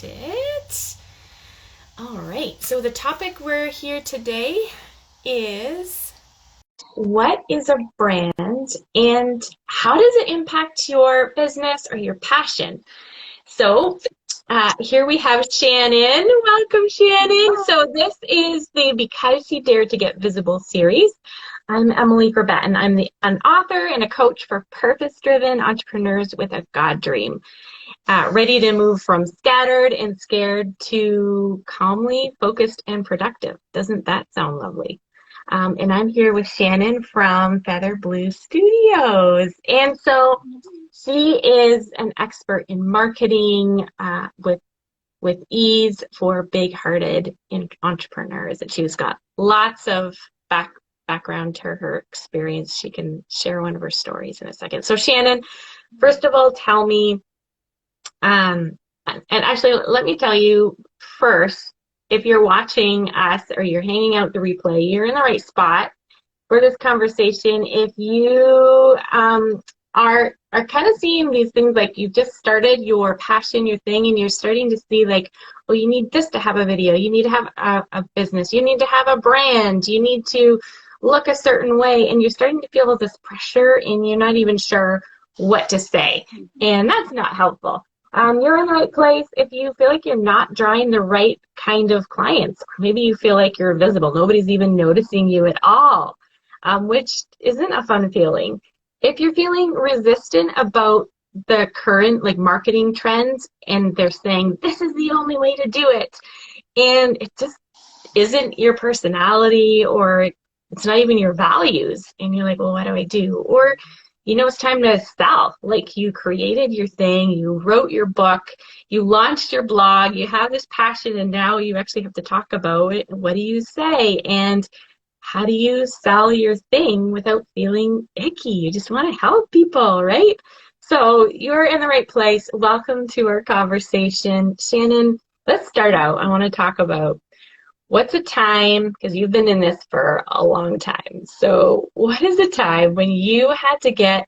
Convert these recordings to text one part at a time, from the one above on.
it. All right. So the topic we're here today is what is a brand and how does it impact your business or your passion? So here we have Shannon. Welcome, Shannon. So this is the Because She Dared to Get Visible series. I'm Emily Grabatin. I'm an author and a coach for purpose-driven entrepreneurs with a God dream. Ready to move from scattered and scared to calmly focused and productive. Doesn't that sound lovely? And I'm here with Shannon from Feather Blue Studios. And so she is an expert in marketing with ease for big-hearted entrepreneurs. And she's got lots of background to her experience. She can share one of her stories in a second. So Shannon, first of all, tell me, and actually, let me tell you first, if you're watching us or you're hanging out the replay, you're in the right spot for this conversation. If you are kind of seeing these things like you've just started your passion, your thing, and you're starting to see like, well, you need this to have a video, you need to have a business, you need to have a brand, you need to look a certain way, and you're starting to feel this pressure and you're not even sure what to say. And that's not helpful. You're in the right place if you feel like you're not drawing the right kind of clients. Maybe you feel like you're invisible. Nobody's even noticing you at all, which isn't a fun feeling. If you're feeling resistant about the current marketing trends and they're saying this is the only way to do it, and it just isn't your personality or it's not even your values, and you're like, well, what do I do? Or it's time to sell. Like you created your thing, you wrote your book, you launched your blog, you have this passion, and now you actually have to talk about it. What do you say? And how do you sell your thing without feeling icky? You just want to help people, right? So you're in the right place. Welcome to our conversation. Shannon, let's start out. I want to talk about what's a time, because you've been in this for a long time. So what is a time when you had to get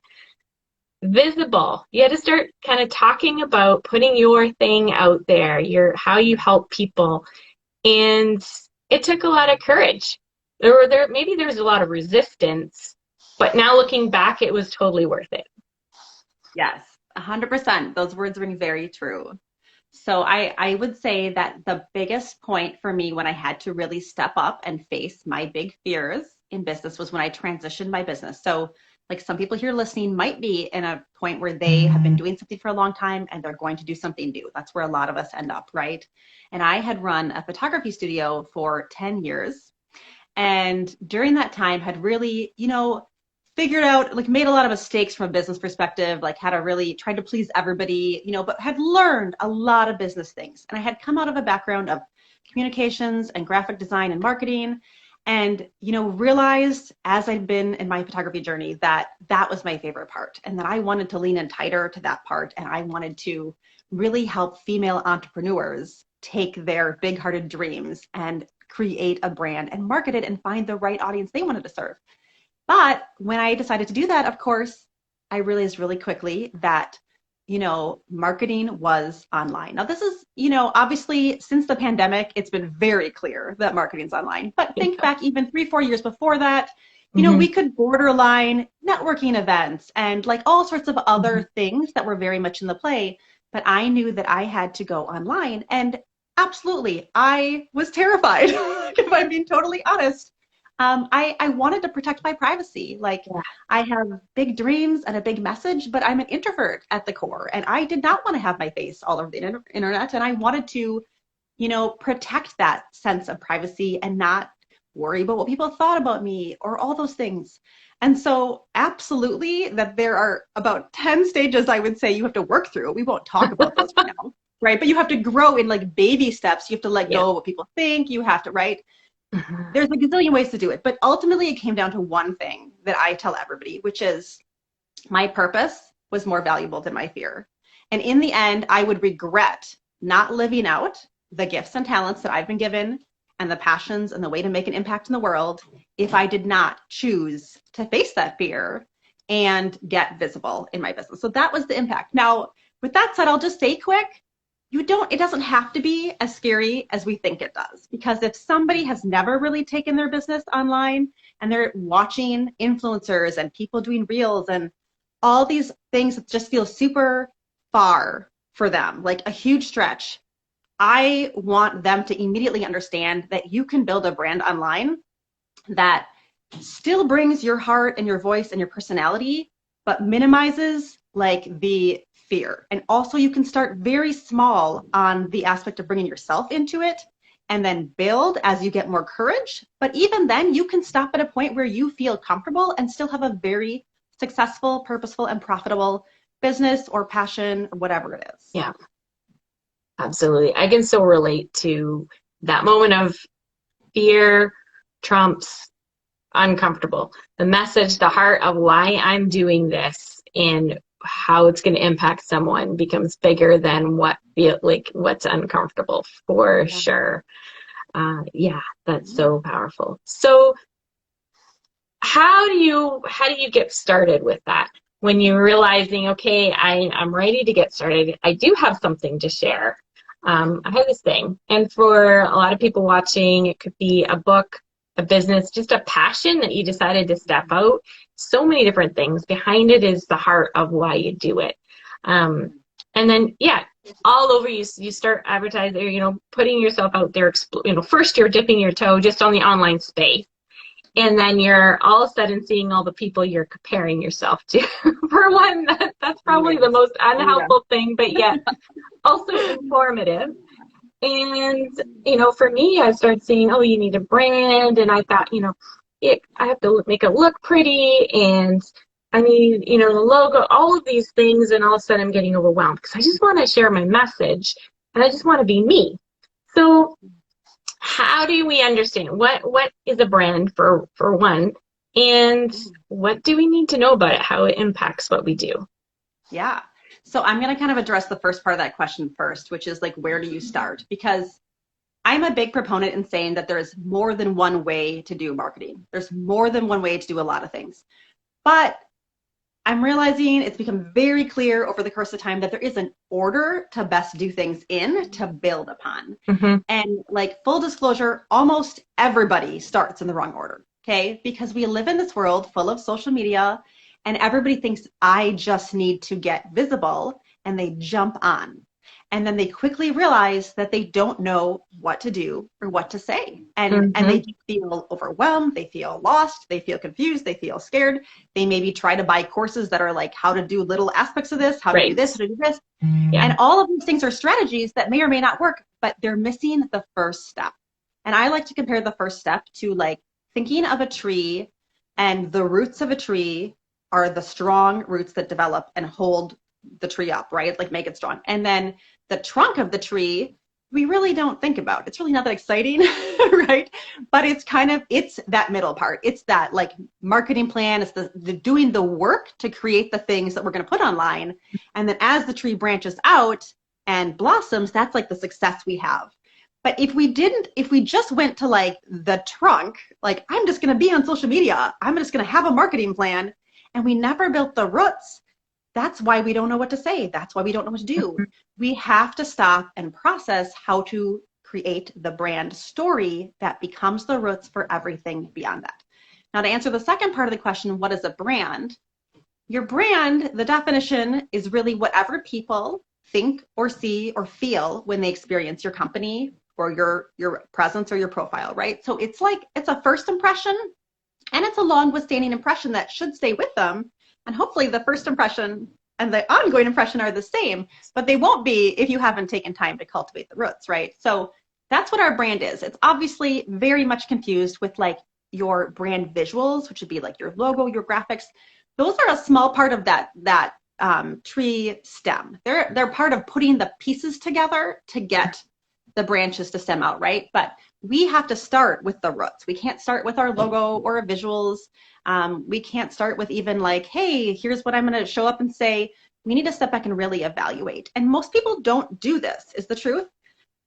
visible? You had to start kind of talking about putting your thing out there, how you help people. And it took a lot of courage. Maybe there was a lot of resistance, but now looking back, it was totally worth it. Yes, 100%. Those words ring very true. So I would say that the biggest point for me when I had to really step up and face my big fears in business was when I transitioned my business. So like some people here listening might be in a point where they have been doing something for a long time and they're going to do something new. That's where a lot of us end up, right? And I had run a photography studio for 10 years. And during that time had really, figured out, made a lot of mistakes from a business perspective, had to really try to please everybody, but had learned a lot of business things. And I had come out of a background of communications and graphic design and marketing and, realized as I'd been in my photography journey that that was my favorite part and that I wanted to lean in tighter to that part. And I wanted to really help female entrepreneurs take their big-hearted dreams and create a brand and market it and find the right audience they wanted to serve. But when I decided to do that, of course, I realized really quickly that, marketing was online. Now, this is, obviously, since the pandemic, it's been very clear that marketing's online. But think back even 3-4 years before that, we could borderline networking events and all sorts of other things that were very much in the play. But I knew that I had to go online. And absolutely, I was terrified, if I'm being totally honest. I wanted to protect my privacy. I have big dreams and a big message, but I'm an introvert at the core. And I did not want to have my face all over the internet. And I wanted to, protect that sense of privacy and not worry about what people thought about me or all those things. And so absolutely that there are about 10 stages I would say you have to work through. We won't talk about those right now, right? But you have to grow in baby steps. You have to let go of what people think. You have to, right? There's a gazillion ways to do it, but ultimately it came down to one thing that I tell everybody, which is my purpose was more valuable than my fear. And in the end, I would regret not living out the gifts and talents that I've been given and the passions and the way to make an impact in the world if I did not choose to face that fear and get visible in my business. So that was the impact. Now, with that said, I'll just say quick, it doesn't have to be as scary as we think it does. Because if somebody has never really taken their business online and they're watching influencers and people doing reels and all these things that just feel super far for them, like a huge stretch, I want them to immediately understand that you can build a brand online that still brings your heart and your voice and your personality, but minimizes like the fear. And also you can start very small on the aspect of bringing yourself into it and then build as you get more courage. But even then you can stop at a point where you feel comfortable and still have a very successful, purposeful, and profitable business or passion or whatever it is. Yeah, absolutely. I can still relate to that moment of fear trumps uncomfortable. The message, the heart of why I'm doing this and how it's going to impact someone becomes bigger than what's uncomfortable for sure. Yeah, that's so powerful. So how do you get started with that? When you're realizing, okay, I'm ready to get started. I do have something to share. I have this thing. And for a lot of people watching, it could be a book, a business, just a passion that you decided to step out. So many different things. Behind it is the heart of why you do it. And then, yeah, all over you start advertising, putting yourself out there. First you're dipping your toe just on the online space. And then you're all of a sudden seeing all the people you're comparing yourself to. For one, that's probably the most unhelpful thing, but yet also informative. And, for me, I started seeing, oh, you need a brand. And I thought, I have to make it look pretty. And I need, the logo, all of these things. And all of a sudden I'm getting overwhelmed because I just want to share my message and I just want to be me. So how do we understand what is a brand for one, and what do we need to know about it, how it impacts what we do? Yeah. So I'm going to kind of address the first part of that question first, which is like, where do you start? Because I'm a big proponent in saying that there is more than one way to do marketing. There's more than one way to do a lot of things. But I'm realizing it's become very clear over the course of time that there is an order to best do things in to build upon. Mm-hmm. And like full disclosure, almost everybody starts in the wrong order, okay? Because we live in this world full of social media and everybody thinks I just need to get visible and they jump on. And then they quickly realize that they don't know what to do or what to say. And they feel overwhelmed, they feel lost, they feel confused, they feel scared. They maybe try to buy courses that are like how to do little aspects of this, how to do this, how to do this. Yeah. And all of these things are strategies that may or may not work, but they're missing the first step. And I like to compare the first step to like thinking of a tree, and the roots of a tree are the strong roots that develop and hold the tree up, right? Like make it strong. And then the trunk of the tree, we really don't think about. It's really not that exciting, right? But it's that middle part. It's that like marketing plan. It's the doing the work to create the things that we're going to put online. And then as the tree branches out and blossoms, that's like the success we have. But if we just went to like the trunk, like I'm just going to be on social media, I'm just going to have a marketing plan, and we never built the roots, that's why we don't know what to say. That's why we don't know what to do. We have to stop and process how to create the brand story that becomes the roots for everything beyond that. Now, to answer the second part of the question, what is a brand? Your brand, the definition is really whatever people think or see or feel when they experience your company or your presence or your profile, right? So it's a first impression, and it's a long withstanding impression that should stay with them. And hopefully the first impression and the ongoing impression are the same, but they won't be if you haven't taken time to cultivate the roots, right? So that's what our brand is. It's obviously very much confused with like your brand visuals, which would be like your logo, your graphics. Those are a small part of that tree stem. They're part of putting the pieces together to get the branches to stem out, right? But we have to start with the roots. We can't start with our logo or our visuals. We can't start with even like, hey, here's what I'm going to show up and say. We need to step back and really evaluate. And most people don't do this, is the truth.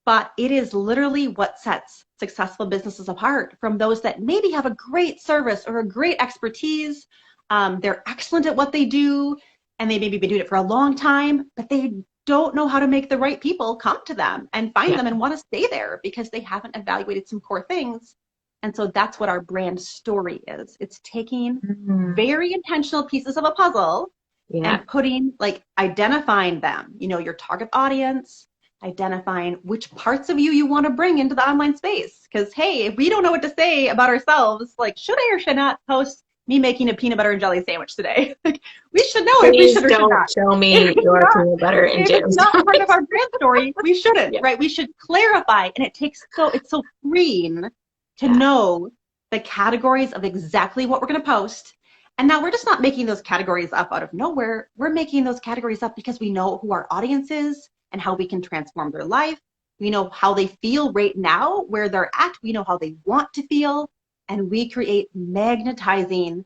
But it is literally what sets successful businesses apart from those that maybe have a great service or a great expertise. They're excellent at what they do, and they maybe been doing it for a long time, but they don't know how to make the right people come to them and find Yeah. them and want to stay there because they haven't evaluated some core things. And so that's what our brand story is. It's taking Mhm. very intentional pieces of a puzzle Yeah. and putting, like, identifying them, your target audience, identifying which parts of you want to bring into the online space. Because, hey, if we don't know what to say about ourselves, like, should I or should not post me making a peanut butter and jelly sandwich today? Like, we should know if we Please should or should don't not. show If me it's your not, peanut butter and if jam it's not part of sandwich. our brand story, we shouldn't, Yeah. right? We should clarify. And it's so freeing to Yeah. know the categories of exactly what we're going to post. And now we're just not making those categories up out of nowhere. We're making those categories up because we know who our audience is and how we can transform their life. We know how they feel right now, where they're at. We know how they want to feel. And we create magnetizing,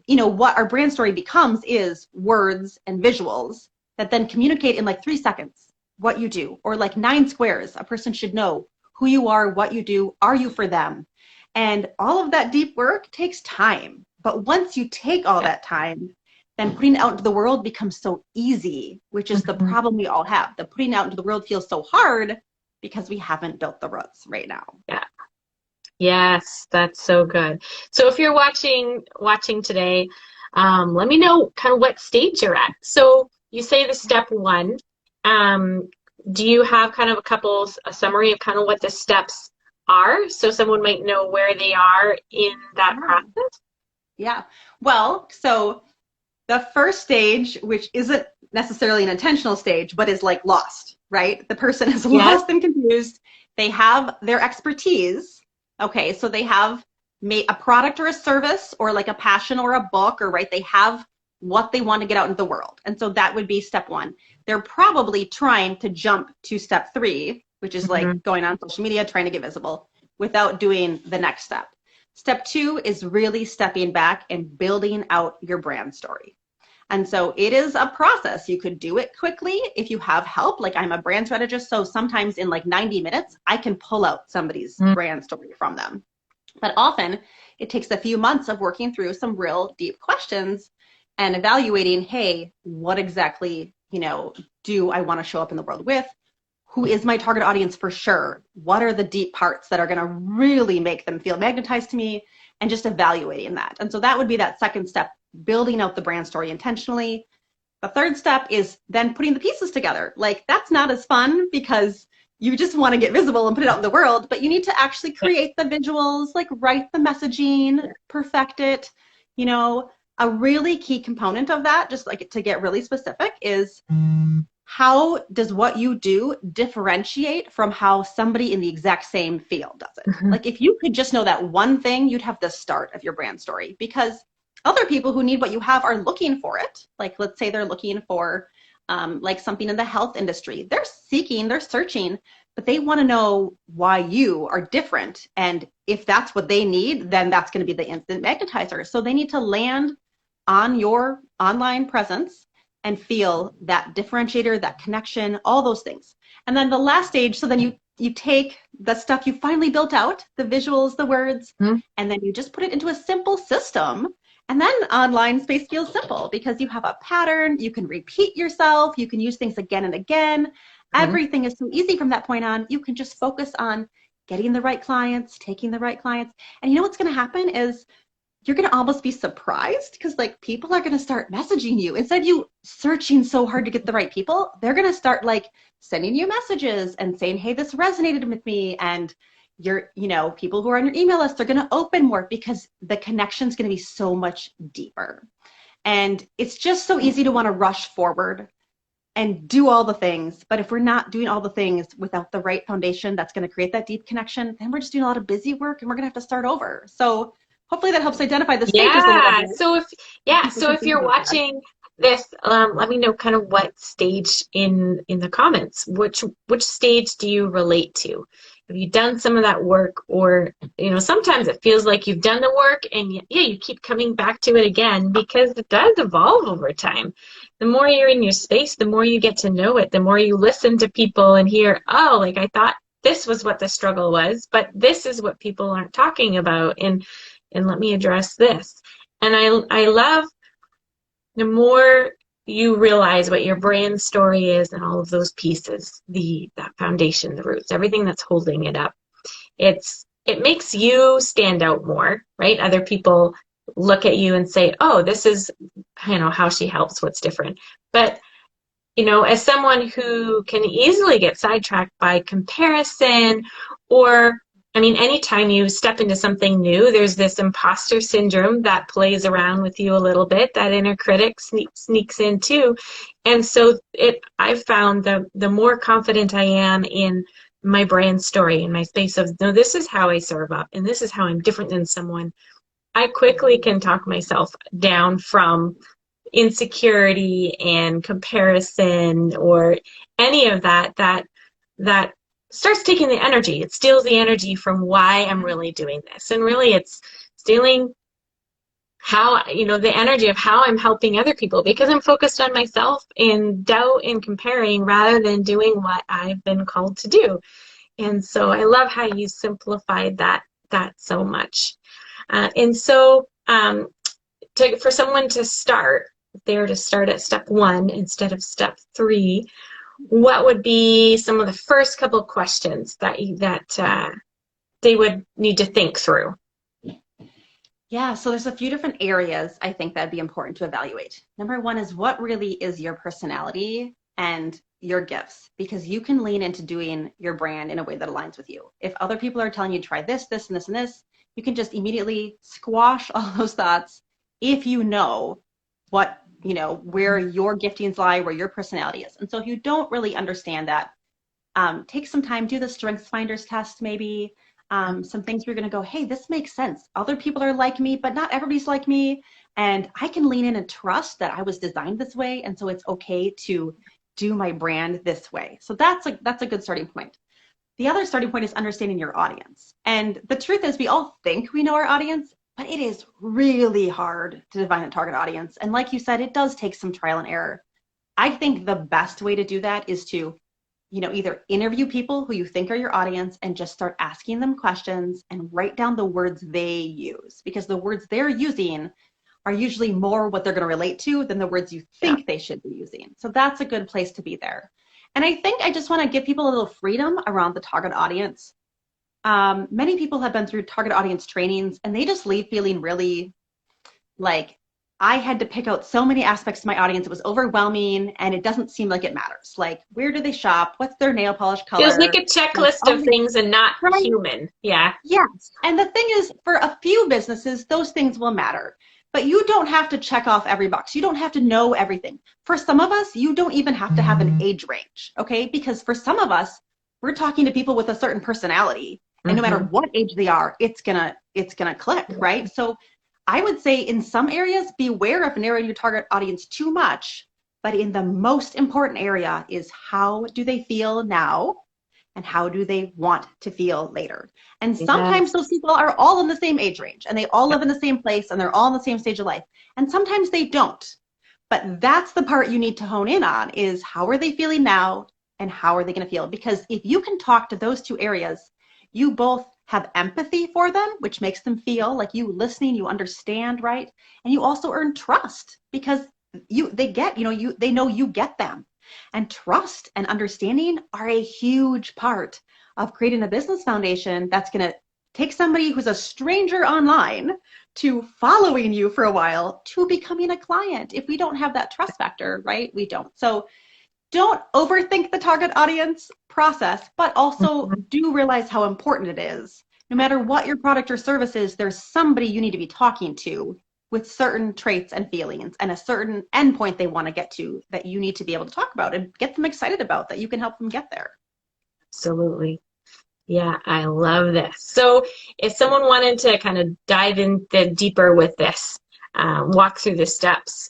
what our brand story becomes is words and visuals that then communicate in like 3 seconds what you do, or like 9 squares. A person should know who you are, what you do, are you for them? And all of that deep work takes time. But once you take all Yeah. that time, then putting it out into the world becomes so easy, which is the Mhm. problem we all have. The putting it out into the world feels so hard because we haven't built the roots right now. Yeah. Yes, that's so good. So if you're watching today, let me know kind of what stage you're at. So you say the step one. Um, do you have kind of a summary of kind of what the steps are, so someone might know where they are in that Yeah. process? Yeah. Well, so the first stage, which isn't necessarily an intentional stage, but is like lost, right? The person is Yes. lost and confused. They have their expertise. Okay, so they have a product or a service or like a passion or a book, or right, they have what they want to get out into the world. And so that would be step one. They're probably trying to jump to step three, which is like Hmm. going on social media, trying to get visible without doing the next step. Step two is really stepping back and building out your brand story. And so it is a process. You could do it quickly if you have help. Like, I'm a brand strategist, so sometimes in like 90 minutes, I can pull out somebody's brand story from them. But often it takes a few months of working through some real deep questions and evaluating, hey, what exactly, do I want to show up in the world with? Who is my target audience for sure? What are the deep parts that are going to really make them feel magnetized to me? And just evaluating that. And so that would be that second step, building out the brand story intentionally. The third step is then putting the pieces together. Like, that's not as fun because you just want to get visible and put it out in the world, but you need to actually Yeah. create the visuals, like write the messaging, perfect it. A really key component of that, just like to get really specific, is how does what you do differentiate from how somebody in the exact same field does it? Mhm. Like, if you could just know that one thing, you'd have the start of your brand story, because other people who need what you have are looking for it. Like, let's say they're looking for like something in the health industry. They're searching, but they want to know why you are different. And if that's what they need, then that's going to be the instant magnetizer. So they need to land on your online presence and feel that differentiator, that connection, all those things. And then the last stage, so then you take the stuff you finally built out, the visuals, the words, Mhm. and then you just put it into a simple system. And then online space feels simple because you have a pattern, you can repeat yourself, you can use things again and again. Mhm. Everything is so easy from that point on. You can just focus on getting the right clients, taking the right clients. And you know what's going to happen is you're going to almost be surprised because, like, people are going to start messaging you. Instead of you searching so hard to get the right people, they're going to start like sending you messages and saying, hey, this resonated with me. And people who are on your email list, they're going to open more because the connection is going to be so much deeper. And it's just so easy to want to rush forward and do all the things. But if we're not doing all the things without the right foundation that's going to create that deep connection, then we're just doing a lot of busy work and we're going to have to start over. So hopefully that helps identify the stages a little Yeah. bit. People So can if think you're about that. watching this, let me know kind of what stage in the comments. Which stage do you relate to? Have you done some of that work, or sometimes it feels like you've done the work and yeah, you keep coming back to it again because it does evolve over time. The more you're in your space, the more you get to know it, the more you listen to people and hear, oh, like I thought this was what the struggle was, but this is what people aren't talking about, and let me address this. And I love the more you realize what your brand story is and all of those pieces, that foundation, the roots, everything that's holding it up. It makes you stand out more, right? Other people look at you and say, "Oh, this is, how she helps, what's different." But as someone who can easily get sidetracked by comparison, or, I mean, anytime you step into something new, there's this imposter syndrome that plays around with you a little bit. That inner critic sneaks in too. And so I've found the more confident I am in my brand story, in my space of, no, this is how I serve up, and this is how I'm different than someone, I quickly can talk myself down from insecurity and comparison or any of that starts taking the energy. It steals the energy from why I'm really doing this. And really it's stealing the energy of how I'm helping other people, because I'm focused on myself and doubt and comparing rather than doing what I've been called to do. And so I love how you simplified that so much. And so for someone to start, if they were to start at step 1 instead of step 3, what would be some of the first couple of questions that they would need to think through? Yeah, so there's a few different areas I think that'd be important to evaluate. Number 1 is, what really is your personality and your gifts? Because you can lean into doing your brand in a way that aligns with you. If other people are telling you try this, this, and this, and this, you can just immediately squash all those thoughts if you know where your giftings lie, where your personality is. And so if you don't really understand that, take some time, do the Strengths Finders test maybe. Some things you're going to go, hey, this makes sense. Other people are like me, but not everybody's like me. And I can lean in and trust that I was designed this way. And so it's okay to do my brand this way. So that's a good starting point. The other starting point is understanding your audience. And the truth is, we all think we know our audience, but it is really hard to define a target audience. And like you said, it does take some trial and error. I think the best way to do that is to either interview people who you think are your audience and just start asking them questions and write down the words they use, because the words they're using are usually more what they're going to relate to than the words you think they should be using. So that's a good place to be there. And I think I just want to give people a little freedom around the target audience. Many people have been through target audience trainings and they just leave feeling really like, I had to pick out so many aspects of my audience. It was overwhelming and it doesn't seem like it matters. Like, where do they shop? What's their nail polish color? Feels like a checklist of things and not human. Yeah. Yes. And the thing is, for a few businesses, those things will matter. But you don't have to check off every box. You don't have to know everything. For some of us, you don't even have to have an age range, okay? Because for some of us, we're talking to people with a certain personality. And no matter what age they are, it's gonna click, right? So I would say in some areas, beware of narrowing your target audience too much, but in the most important area is, how do they feel now and how do they want to feel later? And sometimes those people are all in the same age range and they all live in the same place and they're all in the same stage of life. And sometimes they don't. But that's the part you need to hone in on, is how are they feeling now and how are they going to feel? Because if you can talk to those two areas, you both have empathy for them, which makes them feel like you listening, you understand, right? And you also earn trust because they know you get them. And trust and understanding are a huge part of creating a business foundation that's going to take somebody who's a stranger online to following you for a while to becoming a client. If we don't have that trust factor, right? We don't. So don't overthink the target audience process, but also do realize how important it is. No matter what your product or service is, there's somebody you need to be talking to with certain traits and feelings and a certain endpoint they want to get to that you need to be able to talk about and get them excited about, that you can help them get there. Absolutely. Yeah, I love this. So if someone wanted to kind of dive in deeper with this, walk through the steps,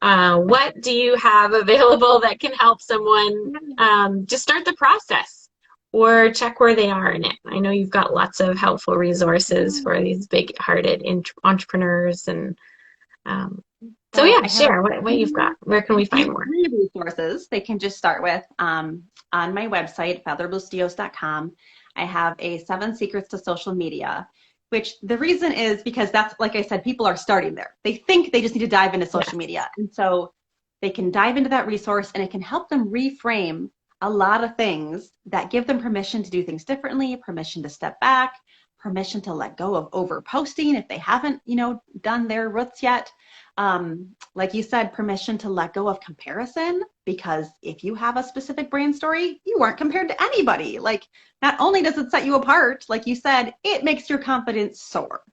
what do you have available that can help someone just start the process or check where they are in it? I know you've got lots of helpful resources for these big-hearted entrepreneurs. And so yeah, share what you've got. Where can we find more? Resources they can just start with. On my website, featherbluestudios.com, I have a 7 secrets to social media, which the reason is because that's, like I said, people are starting there. They think they just need to dive into social media. And so they can dive into that resource and it can help them reframe a lot of things that give them permission to do things differently, permission to step back, permission to let go of over posting if they haven't, done their roots yet. Like you said, permission to let go of comparison, because if you have a specific brand story, you weren't compared to anybody. Like, not only does it set you apart, like you said, it makes your confidence soar.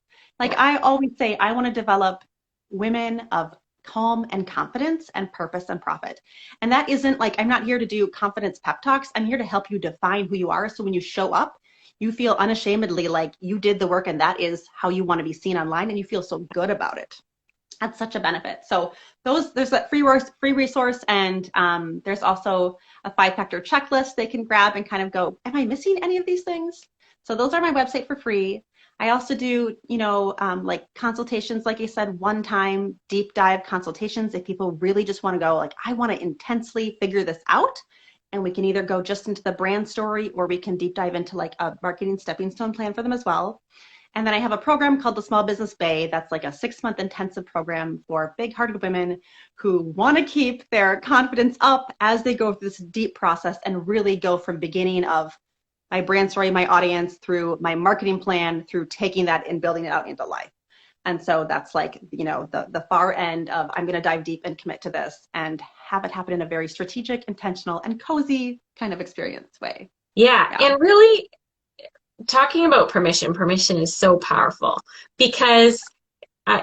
Like I always say, I want to develop women of calm and confidence and purpose and profit. And that isn't like, I'm not here to do confidence pep talks. I'm here to help you define who you are. So when you show up, you feel unashamedly like you did the work and that is how you want to be seen online, and you feel so good about it. That's such a benefit. So there's that free resource, and there's also a 5-factor checklist they can grab and kind of go, am I missing any of these things? So those are my website for free. I also do, like consultations, like I said, one-time deep dive consultations. If people really just want to go, like, I want to intensely figure this out, and we can either go just into the brand story, or we can deep dive into like a marketing stepping stone plan for them as well. And then I have a program called the Small Business Bay. That's like a 6-month intensive program for big-hearted women who want to keep their confidence up as they go through this deep process and really go from beginning of my brand story, my audience, through my marketing plan, through taking that and building it out into life. And so that's like, the far end of, I'm going to dive deep and commit to this and have it happen in a very strategic, intentional, and cozy kind of experience way. Yeah. And really talking about permission is so powerful, because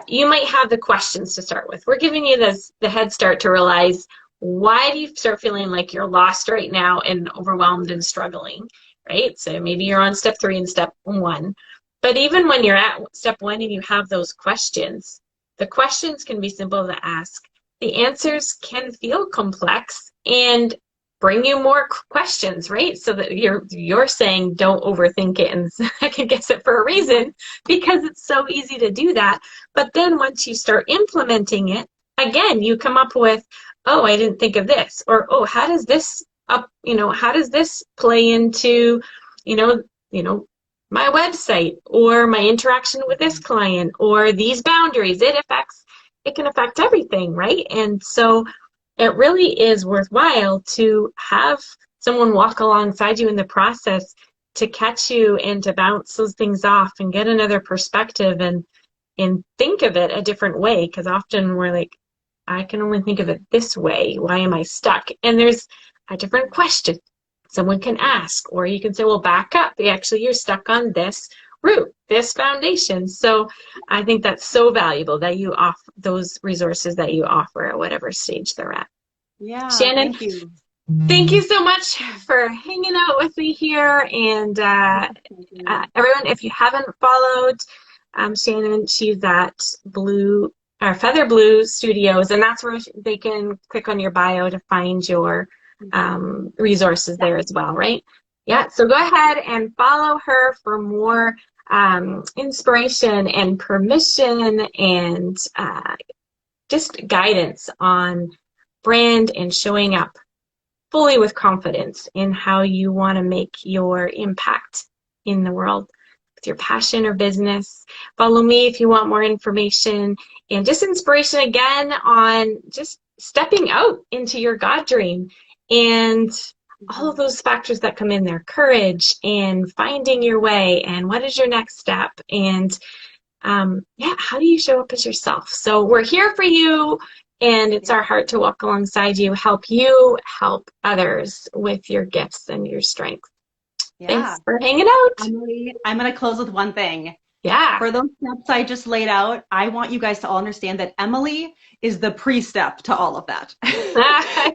you might have the questions to start with. We're giving you the head start to realize, why do you start feeling like you're lost right now and overwhelmed and struggling, right? So maybe you're on step 3 and step 1. But even when you're at step 1 and you have those questions, the questions can be simple to ask. The answers can feel complex and bring you more questions, right? So that you're saying don't overthink it and second guess it for a reason, because it's so easy to do that. But then once you start implementing it, again, you come up with, oh, I didn't think of this, or oh, how does this play into, my website, or my interaction with this client, or these boundaries. It can affect everything, right? And so it really is worthwhile to have someone walk alongside you in the process to catch you and to bounce those things off and get another perspective and think of it a different way. Because often we're like, I can only think of it this way. Why am I stuck? And there's a different question someone can ask, or you can say, well, back up. Actually, you're stuck on this route, this foundation. So I think that's so valuable that you offer those resources that you offer at whatever stage they're at. Yeah, Shannon, thank you. Thank you so much for hanging out with me here. And everyone, if you haven't followed Shannon, she's at Feather Blue Studios, and that's where they can click on your bio to find your resources there as well, right? Yeah, so go ahead and follow her for more inspiration and permission and just guidance on brand and showing up fully with confidence in how you want to make your impact in the world with your passion or business. Follow me if you want more information and just inspiration again on just stepping out into your God dream and all of those factors that come in there, courage and finding your way and what is your next step, and how do you show up as yourself? So we're here for you, and it's our heart to walk alongside you, help others with your gifts and your strengths. Yeah. Thanks for hanging out. Emily, I'm going to close with one thing. Yeah. For those steps I just laid out, I want you guys to all understand that Emily is the pre-step to all of that.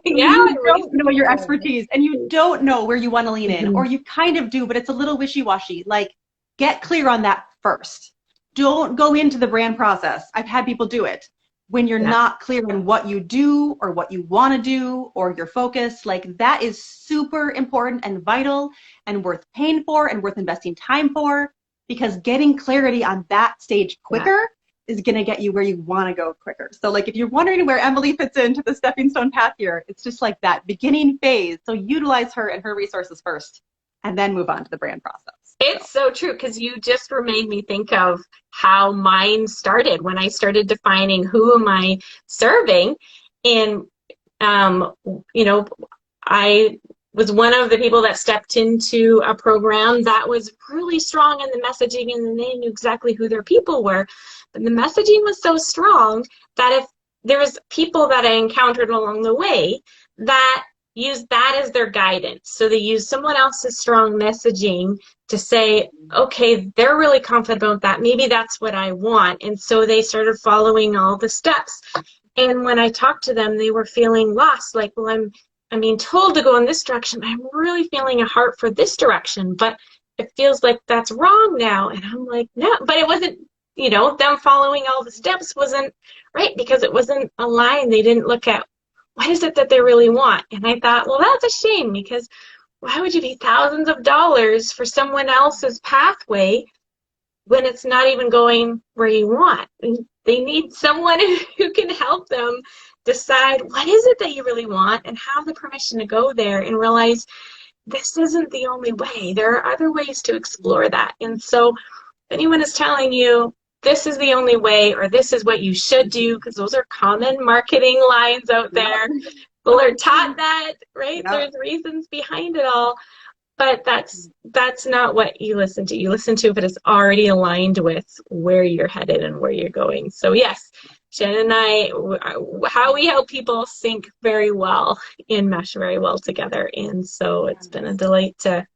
You don't know your expertise, and you don't know where you want to lean in, or you kind of do, but it's a little wishy-washy. Like, get clear on that first. Don't go into the brand process. I've had people do it. When you're not clear on what you do or what you want to do or your focus, like, that is super important and vital and worth paying for and worth investing time for, because getting clarity on that stage quicker is going to get you where you want to go quicker. So like, if you're wondering where Emily fits into the stepping stone path here, it's just like that beginning phase. So utilize her and her resources first, and then move on to the brand process. It's so true, because you just made me think of how mine started when I started defining who am I serving. And Um, you know, I was one of the people that stepped into a program that was really strong in the messaging, and they knew exactly who their people were. But the messaging was so strong that if there was people that I encountered along the way that used that as their guidance. So they used someone else's strong messaging to say, okay, they're really confident about that. Maybe that's what I want. And so they started following all the steps. And when I talked to them, they were feeling lost. Like, well, I'm being told to go in this direction, but I'm really feeling a heart for this direction. But it feels like that's wrong now. And I'm like, no, but it wasn't, them following all the steps wasn't right because it wasn't aligned. They didn't look at what is it that they really want. And I thought, well, that's a shame because why would you pay thousands of dollars for someone else's pathway when it's not even going where you want? And they need someone who can help them decide what is it that you really want and have the permission to go there and realize this isn't the only way. There are other ways to explore that. And so if anyone is telling you this is the only way or this is what you should do, because those are common marketing lines out there. People are taught that, right? Yep. There's reasons behind it all. But that's not what you listen to. You listen to if it is already aligned with where you're headed and where you're going. So yes, Shannon and I, how we help people sync very well and mesh very well together. And so it's been a delight to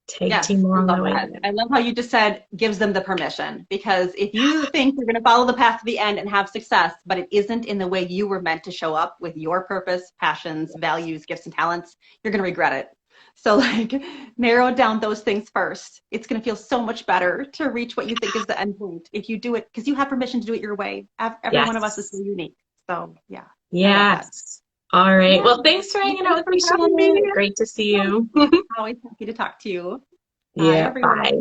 tag team along the way. I love how you just said gives them the permission, because if you think you're going to follow the path to the end and have success, but it isn't in the way you were meant to show up with your purpose, passions, values, gifts, and talents, you're going to regret it. So like narrow down those things first. It's going to feel so much better to reach what you think is the end point if you do it, because you have permission to do it your way. Every one of us is so unique. So yeah. Yes. All right. Yeah. Well, thanks for hanging out with me, Shannon. Great to see you. Always happy to talk to you. Yeah, Bye, everyone. bye.